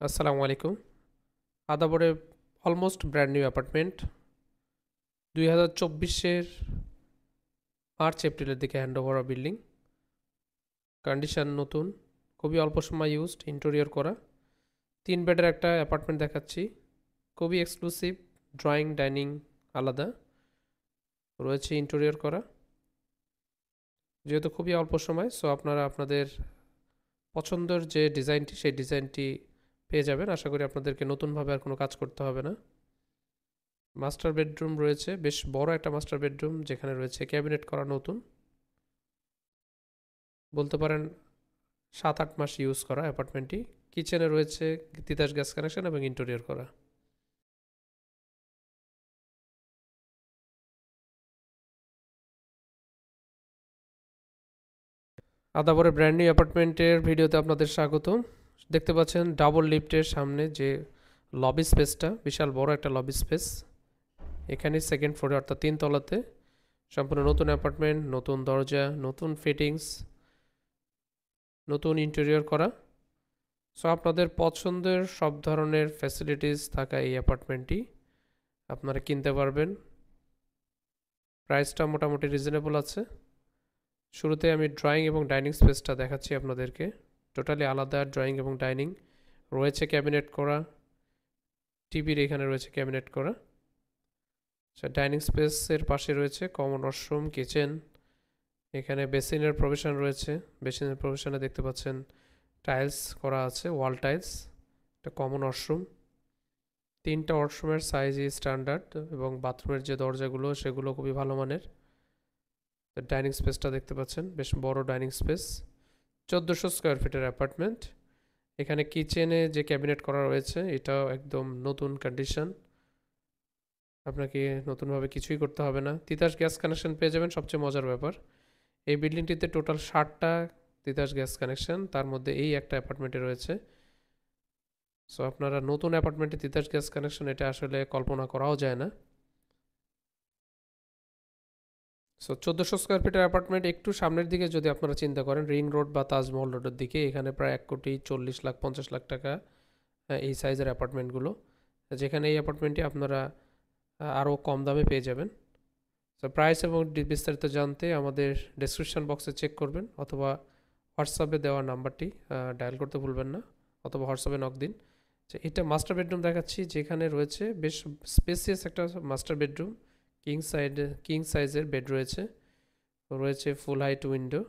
আসসালামু আলাইকুম। আদাবরে অলমোস্ট ব্র্যান্ড নিউ অ্যাপার্টমেন্ট 2024-এর মার্চ এপ্রিলের দিকে হ্যান্ড ওভার বিল্ডিং। কন্ডিশন নতুন, খুবই অল্প সময় ইউজড, ইন্টেরিয়র করা। 3 বেডের একটা অ্যাপার্টমেন্ট দেখাচ্ছি, খুবই এক্সক্লুসিভ। ড্রয়িং ডাইনিং আলাদা রয়েছে, ইন্টেরিয়র করা। যেহেতু খুবই অল্প সময়, সো আপনারা আপনাদের পছন্দের যে ডিজাইনটি সেই ডিজাইনটি পেয়ে যাবেন। আশা করি আপনাদেরকে নতুনভাবে আর কোনো কাজ করতে হবে না। মাস্টার বেডরুম রয়েছে, বেশ বড় একটা মাস্টার বেডরুম, যেখানে রয়েছে ক্যাবিনেট করা নতুন। বলতে পারেন 7-8 মাস ইউজ করা অ্যাপার্টমেন্টটি। কিচেনে রয়েছে তিতাস গ্যাস কানেকশন এবং ইন্টেরিয়র করা। আদাবরের ব্র্যান্ড নিউ অ্যাপার্টমেন্টের ভিডিওতে আপনাদের স্বাগত। দেখতে পাচ্ছেন ডাবল লিফটের সামনে যে লবি স্পেসটা, বিশাল বড় একটা লবি স্পেস। এখানে সেকেন্ড ফ্লোরে অর্থাৎ 3 তলাতে সম্পূর্ণ নতুন অ্যাপার্টমেন্ট, নতুন দরজা, নতুন ফিটিংস, নতুন ইন্টেরিয়র করা। সো আপনাদের পছন্দের সব ধরনের ফ্যাসিলিটিস থাকা এই অ্যাপার্টমেন্টটি আপনারা কিনতে পারবেন। প্রাইসটা মোটামুটি রিজনেবল আছে। শুরুতে আমি ড্রয়িং এবং ডাইনিং স্পেসটা দেখাচ্ছি আপনাদেরকে। টোটালি আলাদা ড্রয়িং এবং ডাইনিং রয়েছে, ক্যাবিনেট করা। টিভির এখানে রয়েছে ক্যাবিনেট করা। আচ্ছা, ডাইনিং স্পেসের পাশে রয়েছে কমন ওয়াশরুম, কিচেন। এখানে বেসিনের প্রভিশন রয়েছে। বেসিনের প্রভিশনে দেখতে পাচ্ছেন টাইলস করা আছে, ওয়াল টাইলস। একটা কমন ওয়াশরুম। 3টা ওয়াশরুমের সাইজই স্ট্যান্ডার্ড এবং বাথরুমের যে দরজাগুলো সেগুলো খুবই ভালো মানের। ডাইনিং স্পেসটা দেখতে পাচ্ছেন, বেশ বড় ডাইনিং স্পেস। 1400 স্কোয়ার ফিটের অ্যাপার্টমেন্ট। এখানে কিচেনে যে ক্যাবিনেট করা রয়েছে এটাও একদম নতুন কন্ডিশন। আপনাকে নতুনভাবে কিছুই করতে হবে না। তিতাস গ্যাস কানেকশন পেয়ে যাবেন। সবচেয়ে মজার ব্যাপার, এই বিল্ডিংটিতে টোটাল 60টা তিতাস গ্যাস কানেকশন, তার মধ্যে এই একটা অ্যাপার্টমেন্টে রয়েছে। সো আপনারা নতুন অ্যাপার্টমেন্টে তিতাস গ্যাস কানেকশন, এটা আসলে কল্পনা করাও যায় না। সো 1400 স্কোয়ার ফিটের অ্যাপার্টমেন্ট। একটু সামনের দিকে যদি আপনারা চিন্তা করেন, রিং রোড বা তাজমহল রোডের দিকে, এখানে প্রায় 1,40,50,00,000 টাকা এই সাইজের অ্যাপার্টমেন্টগুলো। যেখানে এই অ্যাপার্টমেন্টটি আপনারা আরও কম দামে পেয়ে যাবেন। তো প্রাইস এবং বিস্তারিত জানতে আমাদের ডেসক্রিপশন বক্সে চেক করবেন, অথবা হোয়াটসঅ্যাপে দেওয়া নাম্বারটি ডায়াল করতে ভুলবেন না, অথবা হোয়াটসঅ্যাপে নক দিন। এটা মাস্টার বেডরুম দেখাচ্ছি, যেখানে রয়েছে বেশ স্পেসিয়াস একটা মাস্টার বেডরুম। কিং সাইজের বেড রয়েছে। রয়েছে ফুল হাইট উইন্ডো।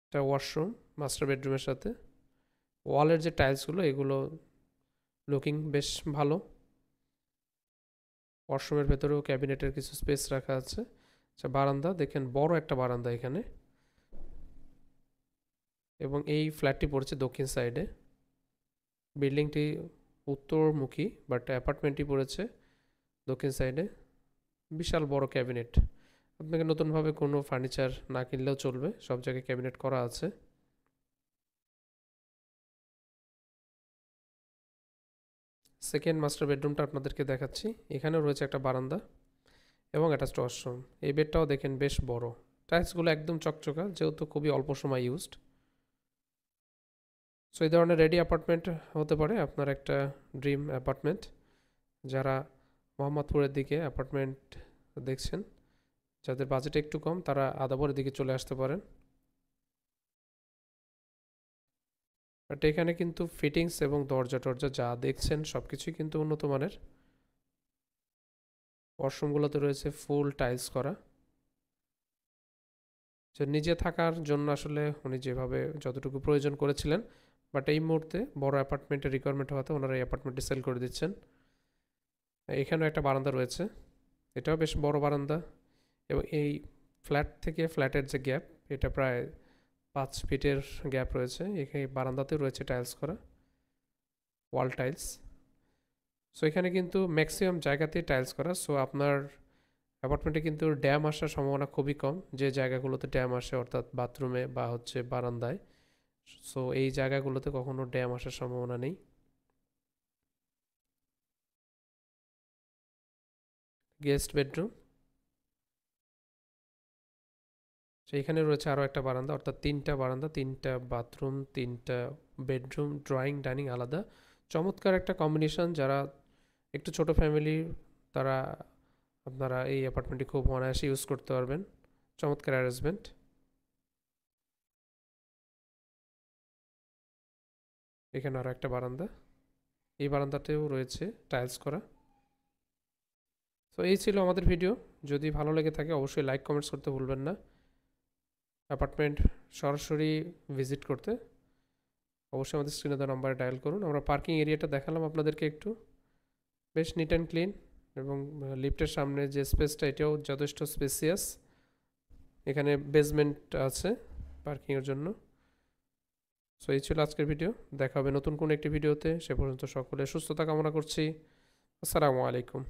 একটা ওয়াশরুম মাস্টার বেডরুমের সাথে। ওয়ালের যে টাইলসগুলো এগুলো লুকিং বেশ ভালো। ওয়াশরুমের ভেতরেও ক্যাবিনেটের কিছু স্পেস রাখা আছে। আচ্ছা, বারান্দা দেখেন, বড় একটা বারান্দা এখানে। এবং এই ফ্ল্যাটটি পড়েছে দক্ষিণ সাইডে। বিল্ডিংটি উত্তরমুখী, বাট অ্যাপার্টমেন্টটি পড়েছে দক্ষিণ সাইডে। বিশাল বড় ক্যাবিনেট। আপনাকে নতুনভাবে কোনো ফার্নিচার না কিনলেও চলবে, সব জায়গায় ক্যাবিনেট করা আছে। সেকেন্ড মাস্টার বেডরুমটা আপনাদেরকে দেখাচ্ছি। এখানেও রয়েছে একটা বারান্দা এবং অ্যাটাচড ওয়াশরুম। এই বেডটাও দেখেন বেশ বড়। টাইলসগুলো একদম চকচকা, যেহেতু খুবই অল্প সময় ইউজড। সো এই ধরনের রেডি অ্যাপার্টমেন্ট হতে পারে আপনার একটা ড্রিম অ্যাপার্টমেন্ট। যারা মোহাম্মদপুরের দিকে অ্যাপার্টমেন্ট দেখছেন, যাদের বাজেট একটু কম, তারা আদাবরের দিকে চলে আসতে পারেন। বাট এখানে কিন্তু ফিটিংস এবং দরজা টরজা যা দেখছেন সব কিছুই কিন্তু উন্নত মানের। ওয়াশরুমগুলোতে রয়েছে ফুল টাইলস করা। যে নিজে থাকার জন্য আসলে উনি যেভাবে যতটুকু প্রয়োজন করেছিলেন, বাট এই মুহূর্তে বড় অ্যাপার্টমেন্টের রিকোয়ারমেন্ট হওয়াতে ওনারা এই অ্যাপার্টমেন্টটি সেল করে দিচ্ছেন। এখানেও একটা বারান্দা রয়েছে, এটাও বেশ বড় বারান্দা। এবং এই ফ্ল্যাট থেকে ফ্ল্যাটের যে গ্যাপ, এটা প্রায় 5 ফিটের গ্যাপ রয়েছে। এখানে বারান্দাতেও রয়েছে টাইলস করা, ওয়াল টাইলস। সো এখানে কিন্তু ম্যাক্সিমাম জায়গাতেই টাইলস করা। সো আপনার অ্যাপার্টমেন্টে কিন্তু ড্যাম আসার সম্ভাবনা খুবই কম। যে জায়গাগুলোতে ড্যাম আসে, অর্থাৎ বাথরুমে বা হচ্ছে বারান্দায়, সো এই জায়গাগুলোতে কখনো ড্যাম আসার সম্ভাবনা নেই। Guest bedroom. তো এখানে রয়েছে আরও একটা বারান্দা, অর্থাৎ 3টা বারান্দা, 3টা বাথরুম, 3টা বেডরুম, ড্রয়িং ডাইনিং আলাদা। চমৎকার একটা কম্বিনেশন। যারা একটু ছোট ফ্যামিলি তারা আপনারা এই অ্যাপার্টমেন্টটি খুব অনায়াসে ইউজ করতে পারবেন। চমৎকার অ্যারেঞ্জমেন্ট। এখানে আরও একটা বারান্দা, এই বারান্দাতেও রয়েছে টাইলস করা। তো এই ছিল আমাদের ভিডিও। যদি ভালো লেগে থাকে অবশ্যই লাইক কমেন্টস করতে ভুলবেন না। অ্যাপার্টমেন্ট সরাসরি ভিজিট করতে অবশ্যই আমাদের স্ক্রিনে দেওয়া নাম্বারে ডায়াল করুন। আমরা পার্কিং এরিয়াটা দেখালাম আপনাদেরকে একটু, বেশ নিট অ্যান্ড ক্লিন, এবং লিফটের সামনে যে স্পেসটা এটাও যথেষ্ট স্পেসিয়াস। এখানে বেসমেন্ট আছে পার্কিংয়ের জন্য। সো এই ছিল আজকের ভিডিও। দেখা হবে নতুন কোনো একটি ভিডিওতে। সে পর্যন্ত সকলের সুস্থতা কামনা করছি। আসসালামু আলাইকুম।